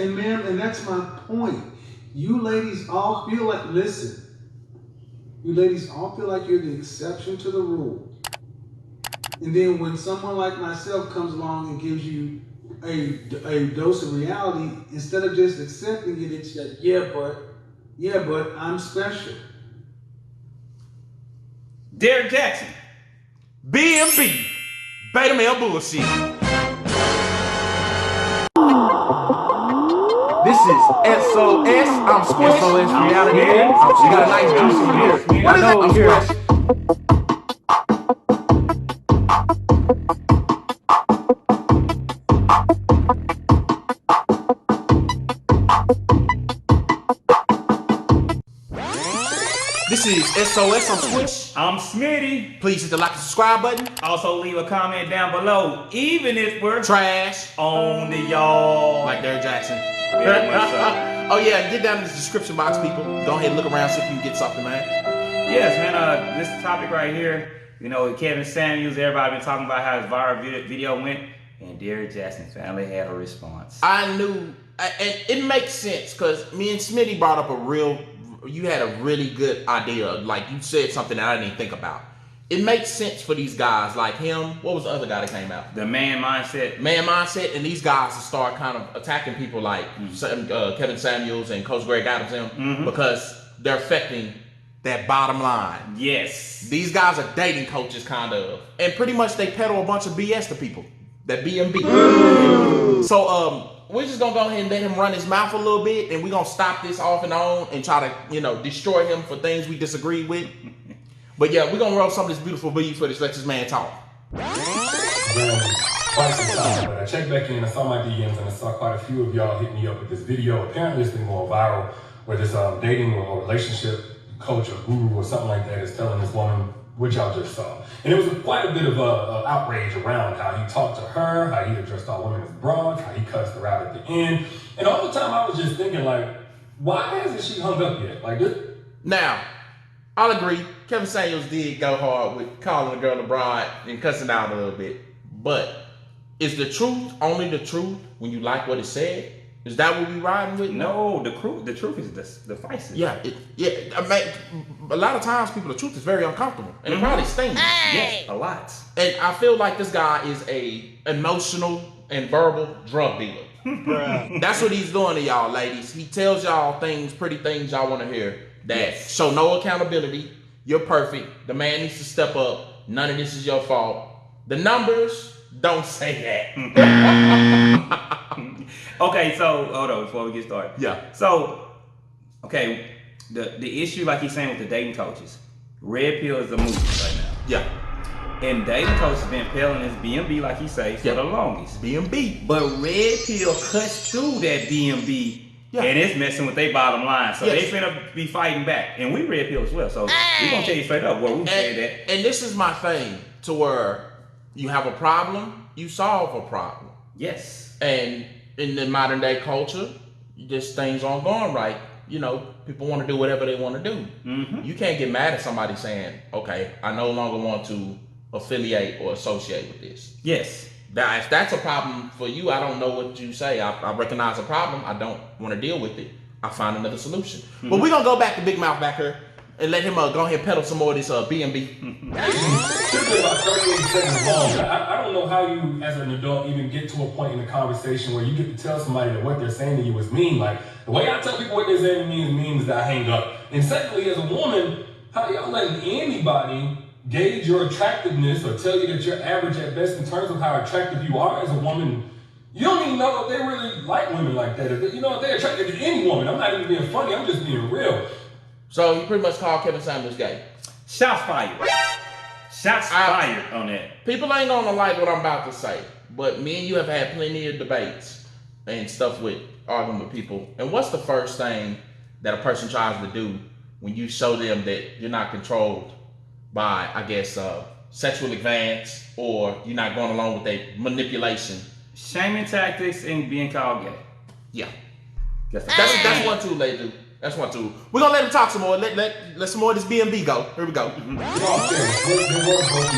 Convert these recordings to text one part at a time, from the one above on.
and ma'am, and that's my point. You ladies all feel like, listen, you ladies all feel like you're the exception to the rule. And then when someone like myself comes along and gives you a dose of reality, instead of just accepting it, it's like, yeah, but I'm special. Derrick Jaxn, B&B, beta male bullshit. This is SOS. I'm Squish. SOSReality. You got a nice juicy here. What is it? I'm Squish. This is SOS. I'm Squish. I'm Smitty. Please hit the like and subscribe button. Also leave a comment down below, even if we're Trash. on the y'all. Like Derrick Jaxn. Very much so. Oh yeah, get down in the description box, people. Go ahead and look around, see if you can get something, man. Yes, man. This topic right here, you know, Kevin Samuels, everybody been talking about how his viral video went, and Derrick Jaxn finally had a response. I knew, and it makes sense because me and Smitty brought up you had a really good idea. Like you said something that I didn't even think about. It makes sense for these guys like him. What was the other guy that came out? The man mindset. Man mindset, and these guys to start kind of attacking people like Kevin Samuels and Coach Greg Adams because they're affecting that bottom line. Yes. These guys are dating coaches, kind of, and pretty much they peddle a bunch of BS to people. That B&B. So we're just gonna go ahead and let him run his mouth a little bit, and we're gonna stop this off and on and try to, destroy him for things we disagree with. But yeah, we're gonna roll some of this beautiful video footage. Let this man talk. Quite some time, but I checked back in, I saw my DMs, and I saw quite a few of y'all hit me up with this video. Apparently it's been going viral, where this dating or relationship coach or guru or something like that is telling this woman what y'all just saw. And it was quite a bit of outrage around how he talked to her, how he addressed all women as broads, how he cussed her out at the end. And all the time I was just thinking, like, why hasn't she hung up yet? Like this? Now, I'll agree. Kevin Samuels did go hard with calling the girl a broad and cussing out a little bit. But is the truth only the truth when you like what it said? Is that what we riding with? No, the truth is the vices. Yeah, I mean, a lot of times, people, the truth is very uncomfortable, and it probably stings. Yes, a lot. And I feel like this guy is a emotional and verbal drug dealer. That's what he's doing to y'all, ladies. He tells y'all pretty things y'all want to hear. That show no accountability. You're perfect. The man needs to step up. None of this is your fault. The numbers don't say that. Okay, so hold on before we get started. Yeah. So, okay, the issue, like he's saying with the dating coaches, red pill is the movie right now. Yeah. And dating coaches been peddling this B&B, like he says, for the longest. B&B. But red pill cuts through that B&B. And it's messing with their bottom line. So they finna be fighting back. And we red pill as well. So we're gonna tell you straight up where we say that. And this is my thing, to where you have a problem, you solve a problem. Yes. And in the modern day culture, just things aren't going right. People want to do whatever they want to do. You can't get mad at somebody saying, okay, I no longer want to affiliate or associate with this. Yes. Now, if that's a problem for you, I don't know what you say. I recognize a problem. I don't want to deal with it. I find another solution. But we're going to go back to Big Mouth back here and let him go ahead and peddle some more of this B&B. Typically about 38 seconds long. I don't know how you, as an adult, even get to a point in the conversation where you get to tell somebody that what they're saying to you is mean. Like, the way I tell people what they're saying to me means that I hang up. And secondly, as a woman, how y'all letting anybody gauge your attractiveness or tell you that you're average at best in terms of how attractive you are as a woman? You don't even know if they really like women like that. If they're attracted to any woman. I'm not even being funny, I'm just being real. So you pretty much call Kevin Samuels gay. Shots fired. Shots fired on that. People ain't gonna like what I'm about to say, but me and you have had plenty of debates and stuff with arguing with people. And what's the first thing that a person tries to do when you show them that you're not controlled by, I guess, sexual advance, or you're not going along with a manipulation? Shaming tactics and being called gay. Yeah. That's one too they do. That's one too. We're gonna let him talk some more. Let some more of this B&B go. Here we go. There were both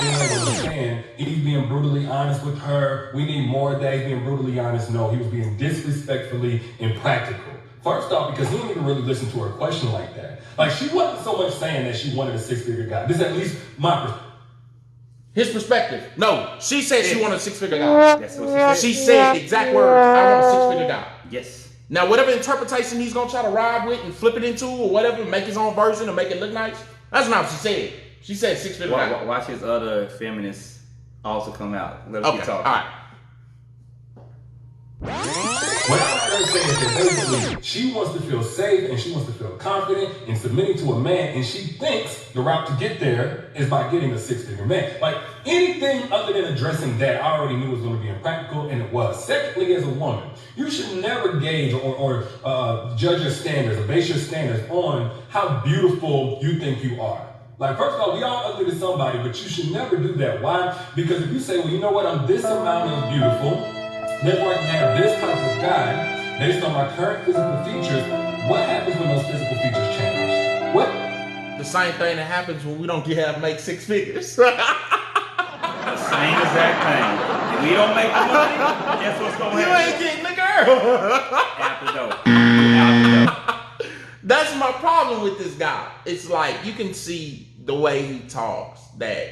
men saying he's being brutally honest with her. We need more of that. He's being brutally honest. No, he was being disrespectfully impractical. First off, because he didn't even really listen to her question like that. Like, she wasn't so much saying that she wanted a six-figure guy. This is at least my perspective. His perspective. No, she said she wanted a six-figure guy. That's what she said. She said exact words. I want a six-figure guy. Yes. Now, whatever interpretation he's gonna try to ride with and flip it into or whatever, make his own version and make it look nice, that's not what she said. She said six-figure guy. Watch his other feminists also come out. Let us keep talking. All right. What I'm trying to say is that basically she wants to feel safe and she wants to feel confident in submitting to a man, and she thinks the route to get there is by getting a six-figure man. Like, anything other than addressing that, I already knew was going to be impractical, and it was. Secondly, as a woman, you should never gauge or judge your standards or base your standards on how beautiful you think you are. Like, first of all, we all ugly to somebody, but you should never do that. Why? Because if you say, well, you know what, I'm this amount of beautiful, therefore I can have this type of guy based on my current physical features, what happens when those physical features change? What? The same thing that happens when we don't make six figures. The same exact thing. If we don't make the money, guess what's going to happen? You ain't getting the girl. Out the door. Out the door. That's my problem with this guy. It's like, you can see the way he talks that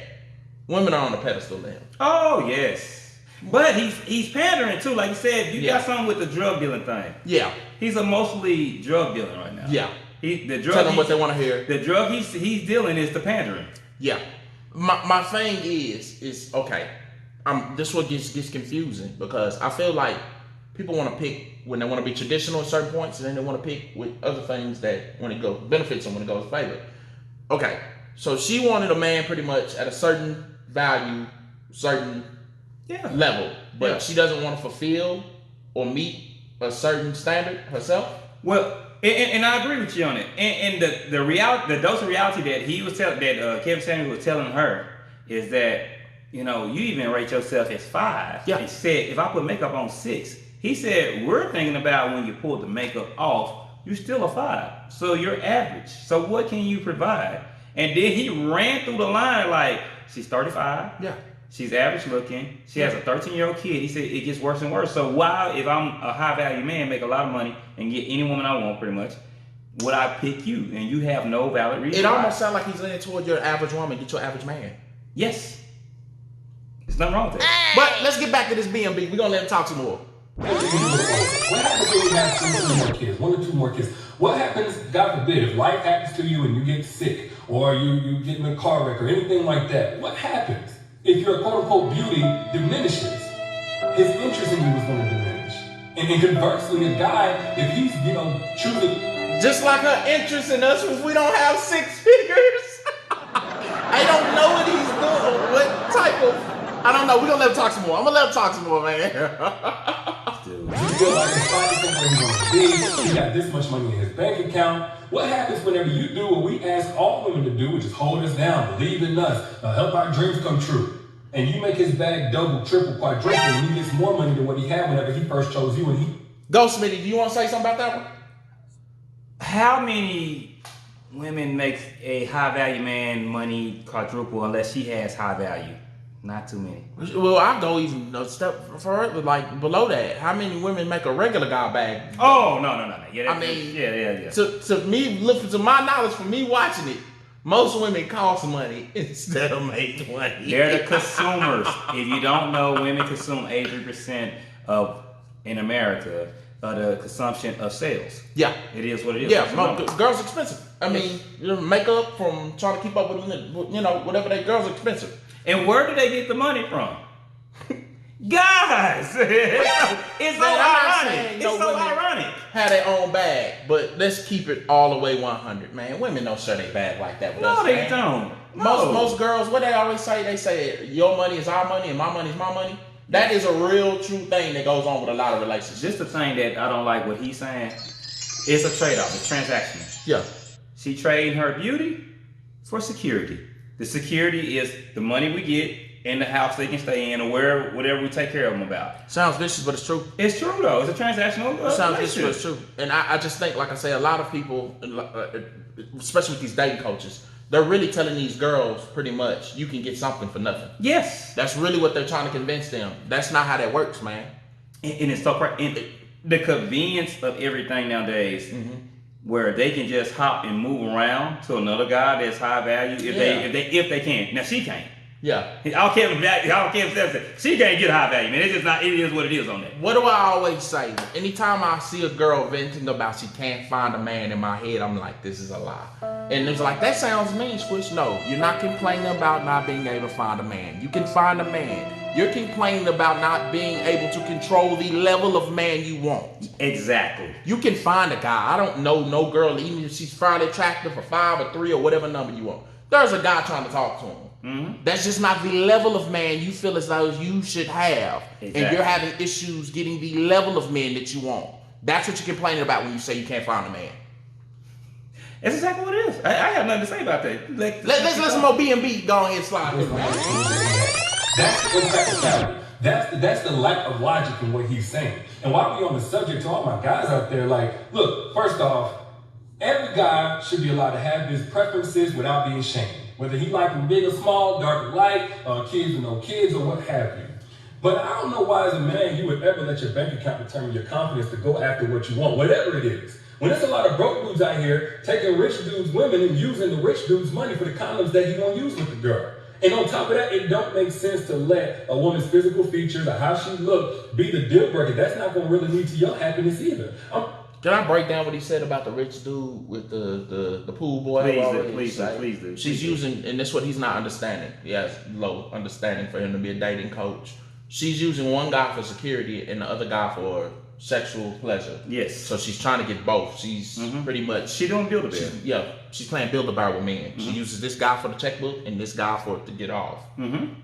women are on a pedestal to him. Oh, yes. But he's pandering too. Like you said, you got something with the drug dealing thing. Yeah. He's mostly drug dealing right now. Yeah. The drug Tell them what they want to hear. The drug he's dealing is the pandering. Yeah. My thing is okay. This what gets confusing because I feel like people want to pick when they want to be traditional at certain points, and then they want to pick with other things that when it goes benefits them when it goes favor. Okay, so she wanted a man pretty much at a certain value, certain level, but she doesn't want to fulfill or meet a certain standard herself. Well, and I agree with you on it. And the reality, the dose of reality that he was telling, that Kevin Samuels was telling her, is that you even rate yourself as 5. Yeah. And said if I put makeup on 6, he said we're thinking about when you pull the makeup off, you're still a 5, so you're average. So what can you provide? And then he ran through the line like she's 35. Yeah. She's average looking. She has a 13-year-old kid. He said it gets worse and worse. So why, if I'm a high value man, make a lot of money and get any woman I want pretty much, would I pick you? And you have no valid reason. It almost sounds like he's leaning toward your average woman, get your average man. Yes. There's nothing wrong with that. But let's get back to this B&B. We're going to let him talk some more. What happens when you have 2 more kids? 1 or 2 more kids? What happens, God forbid, if life happens to you and you get sick or you get in a car wreck or anything like that? What happens? If your quote-unquote beauty diminishes, his interest in you is going to diminish. And conversely, a guy, if he's, choosing... Just like her interest in us if we don't have 6 figures. I don't know what he's doing. What type of... I don't know. We're going to let him talk some more. I'm going to let him talk some more, man. You feel like his pocket's where he wants to be. He got this much money in his bank account. What happens whenever you do what we ask all women to do, which is hold us down, believe in us, help our dreams come true? And you make his bag double, triple, quadruple, and he gets more money than what he had whenever he first chose you. And he... Go, Smitty. Do you want to say something about that one? How many women make a high value man money quadruple unless she has high value? Not too many. Well, I'll go even a step further, like below that. How many women make a regular guy bag? Oh, no. Yeah, yeah. To me, looking to my knowledge, from me watching it, most women cost money instead of make money. They're the consumers. If you don't know, women consume 83% in America of the consumption of sales. Yeah. It is what it is. Yeah, girls expensive. I mean, makeup from trying to keep up with, whatever that girls expensive. And where do they get the money from? Guys! It's so ironic. It's so ironic. Have their own bag, but let's keep it all the way 100, man. Women don't share their bag like that with us. No, they don't. Most girls, what they always say, they say, your money is our money and my money is my money. That is a real true thing that goes on with a lot of relationships. Just the thing that I don't like what he's saying, it's a trade-off. It's transactional. Yeah. She trading her beauty for security. The security is the money we get in the house they can stay in, or whatever we take care of them about. Sounds vicious, but it's true. It's true though. It's a transactional. It sounds vicious, but it's true. And I just think, like I say, a lot of people, especially with these dating coaches, they're really telling these girls pretty much you can get something for nothing. Yes. That's really what they're trying to convince them. That's not how that works, man. And it's so the convenience of everything nowadays, where they can just hop and move around to another guy that's high value if they can. Now she can't. Yeah. I don't care if she can't get high value, man. It's just not. It is what it is on that. What do I always say? Anytime I see a girl venting about she can't find a man, in my head, I'm like, this is a lie. And it's like, that sounds mean, Squish. No, you're not complaining about not being able to find a man. You can find a man. You're complaining about not being able to control the level of man you want. Exactly. You can find a guy. I don't know no girl, even if she's fairly attractive, or 5 or 3 or whatever number you want. There's a guy trying to talk to him. That's just not the level of man you feel as though you should have. Exactly. And you're having issues getting the level of men that you want. That's what you're complaining about when you say you can't find a man. That's exactly what it is. I have nothing to say about that. Let's listen more B&B. Go ahead and slide. That's the impracticality. That's the lack of logic in what he's saying. And while we're on the subject, to all my guys out there, like, look, first off, every guy should be allowed to have his preferences without being shamed. Whether he like them big or small, dark or light, kids or no kids, or what have you. But I don't know why as a man you would ever let your bank account determine your confidence to go after what you want, whatever it is. When there's a lot of broke dudes out here taking rich dudes' women and using the rich dude's money for the condoms that he gonna use with the girl. And on top of that, it don't make sense to let a woman's physical features or how she look be the deal breaker. That's not gonna really lead to your happiness either. Can I break down what he said about the rich dude with the pool boy? Please do. She's using, and that's what he's not understanding. He has low understanding for him to be a dating coach. She's using one guy for security and the other guy for sexual pleasure. Yes. So she's trying to get both. She's pretty much... She doing Build-A-Bear. She's playing Build-A-Bear with men. She uses this guy for the checkbook and this guy for to get off.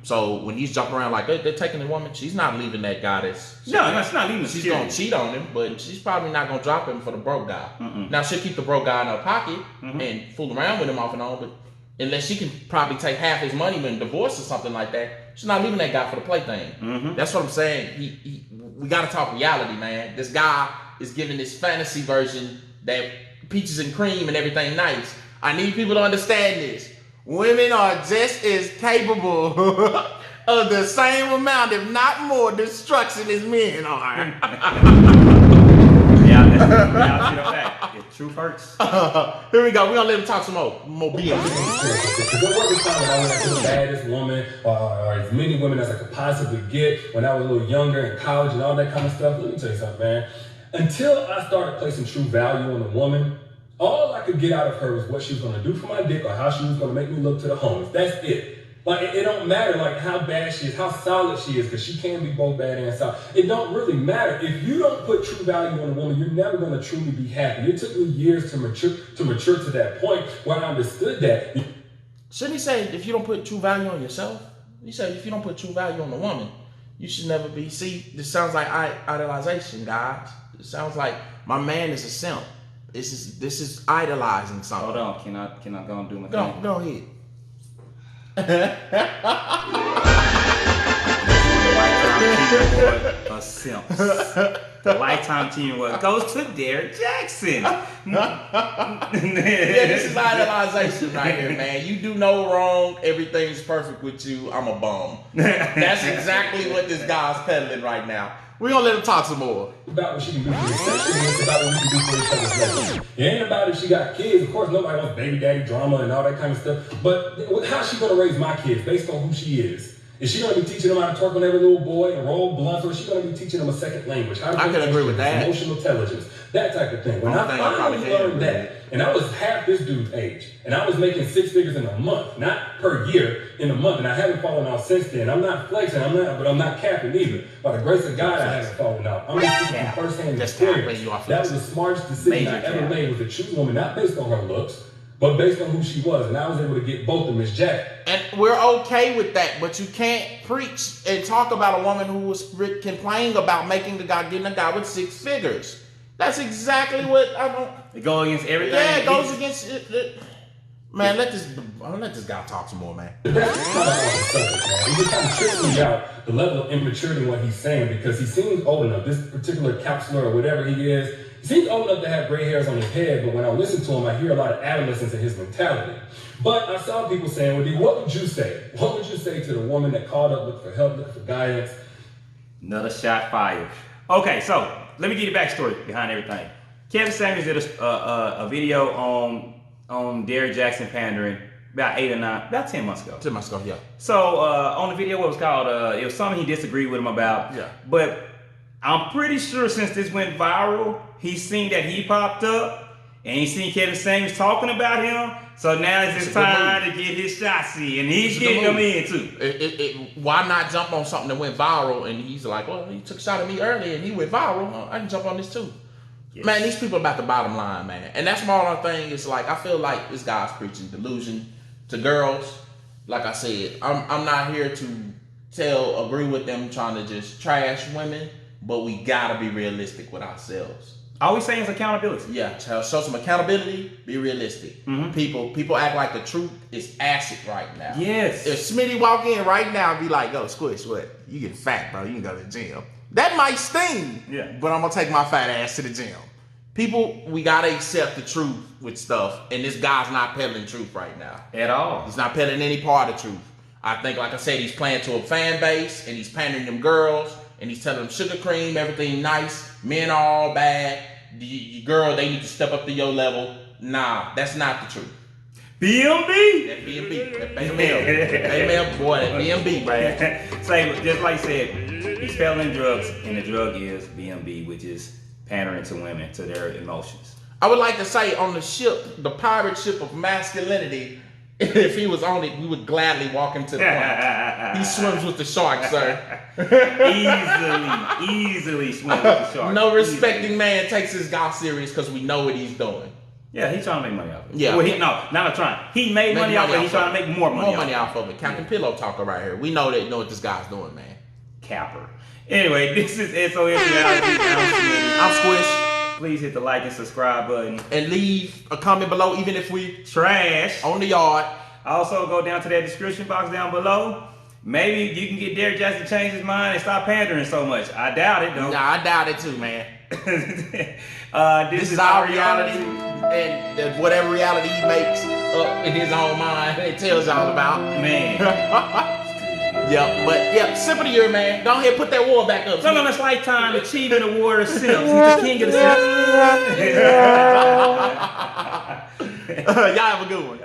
So when he's jumping around like they're taking the woman, she's not leaving that guy that's... No, she's not leaving. She's going to cheat on him, but she's probably not going to drop him for the broke guy. Now she'll keep the broke guy in her pocket and fool around with him off and on, but unless she can probably take half his money when divorced or something like that, she's not leaving that guy for the plaything. That's what I'm saying. We got to talk reality, man. This guy is giving this fantasy version that peaches and cream and everything nice. I need people to understand this. Women are just as capable of the same amount, if not more, destruction as men are. That's the reality of fact. If truth hurts. Here we go. We're going to let him talk some more BS. Because there wasn't time when I was the baddest woman or as many women as I could possibly get when I was a little younger in college and all that kind of stuff. Let me tell you something, man. Until I started placing true value on a woman, all I could get out of her was what she was going to do for my dick or how she was going to make me look to the homies. That's it. Like, it don't matter, like, how bad she is, how solid she is, because she can be both bad and solid. It don't really matter. If you don't put true value on a woman, you're never going to truly be happy. It took me years to mature to that point where I understood that. Shouldn't he say, if you don't put true value on yourself? He said, if you don't put true value on a woman, you should never be. See, this sounds like idolization, guys. It sounds like my man is a simp. This is idolizing something. Hold on, can I go and do my thing? Go ahead. The lifetime team award goes to Derrick Jaxn. This is idolization right here, man. You do no wrong, everything's perfect with you. I'm a bum. That's exactly what this guy's peddling right now. We're gonna let him talk some more. About what she can do for herself, it's about what we can do for each other's love. It ain't about if she got kids. Of course, nobody wants baby daddy drama and all that kind of stuff. But how's she gonna raise my kids based on who she is? Is she gonna be teaching them how to twerk on every little boy and roll blunts, or is she gonna be teaching them a second language? I can agree with that. Emotional intelligence, that type of thing. When I finally learned that, and I was half this dude's age, and I was making 6 figures in a month, not per year, in a month, and I haven't fallen off since then. I'm not flexing, but I'm not capping either. By the grace of God, I haven't fallen off. I'm just speaking from first-hand experience. That was the smartest decision I ever made, was to choose a woman, not based on her looks, but based on who she was, and I was able to get both of Miss Jack. And we're okay with that, but you can't preach and talk about a woman who was complaining about getting a guy with 6 figures. That's exactly what I don't. It goes against everything. Yeah, it goes against it. Man, let this guy talk some more, man. That's kind of on the subject, man. It just kind of trips me out, the level of immaturity in what he's saying, because he seems old enough. This particular counselor or whatever he is, he seems old enough to have gray hairs on his head, but when I listen to him, I hear a lot of adolescence in his mentality. But I saw people saying, well, D, what would you say? What would you say to the woman that called up looking for help, looking for guidance? Another shot fired. Okay, so let me give you the backstory behind everything. Kevin Samuels did a video on Derrick Jaxn pandering about 10 months ago. 10 months ago, yeah. So on the video, what was called, it was something he disagreed with him about. Yeah. But I'm pretty sure since this went viral, he's seen that he popped up and he's seen Kevin Samuels talking about him. So now it's his time to get his shots in, and he's getting them in too. Why not jump on something that went viral? And he's like, well, he took a shot at me earlier and he went viral. I can jump on this too. Yes. Man, these people about the bottom line, man. And that's my other thing. It's like, I feel like this guy's preaching delusion to girls. Like I said, I'm not here to agree with them trying to just trash women, but we gotta be realistic with ourselves. All we saying is accountability. Yeah, show some accountability, be realistic. Mm-hmm. People act like the truth is acid right now. Yes. If Smitty walk in right now and be like, "Yo, Squish, what? You get fat, bro. You can go to the gym." That might sting. Yeah. But I'm gonna take my fat ass to the gym. People, we gotta accept the truth with stuff, and this guy's not peddling truth right now. At all. He's not peddling any part of truth. I think, like I said, he's playing to a fan base, and he's pandering them girls, and he's telling them sugar cream, everything nice, men are all bad. The girl, they need to step up to your level. Nah, that's not the truth. BMB? That BMB. That female boy, that BMB, man. Say, just like you said, he's peddling drugs, and the drug is BMB, which is pandering to women, to their emotions. I would like to say on the ship, the pirate ship of masculinity, if he was on it, we would gladly walk him to the point. He swims with the sharks, sir. Easily swims with the sharks. No respecting man takes his guy serious because we know what he's doing. Yeah, he's trying to make money off of it. Yeah. Well, not trying. He made money off of it. He's trying to make more money off of it. Captain Pillow talker right here. We know what this guy's doing, man. Capper. Anyway, this is SOSReality. I'm Squish. Please hit the like and subscribe button. And leave a comment below, even if we trash on the yard. Also, go down to that description box down below. Maybe you can get Derrick Jaxn to change his mind and stop pandering so much. I doubt it, though. Nah, I doubt it too, man. This is our reality. And whatever reality he makes up in his own mind, it tells y'all about. Man. Yep, but yeah, sip of the year, man. Go ahead, put that war back up. Some of us Lifetime Achievement Award of Sips. He's the king of the Sips. Y'all have a good one.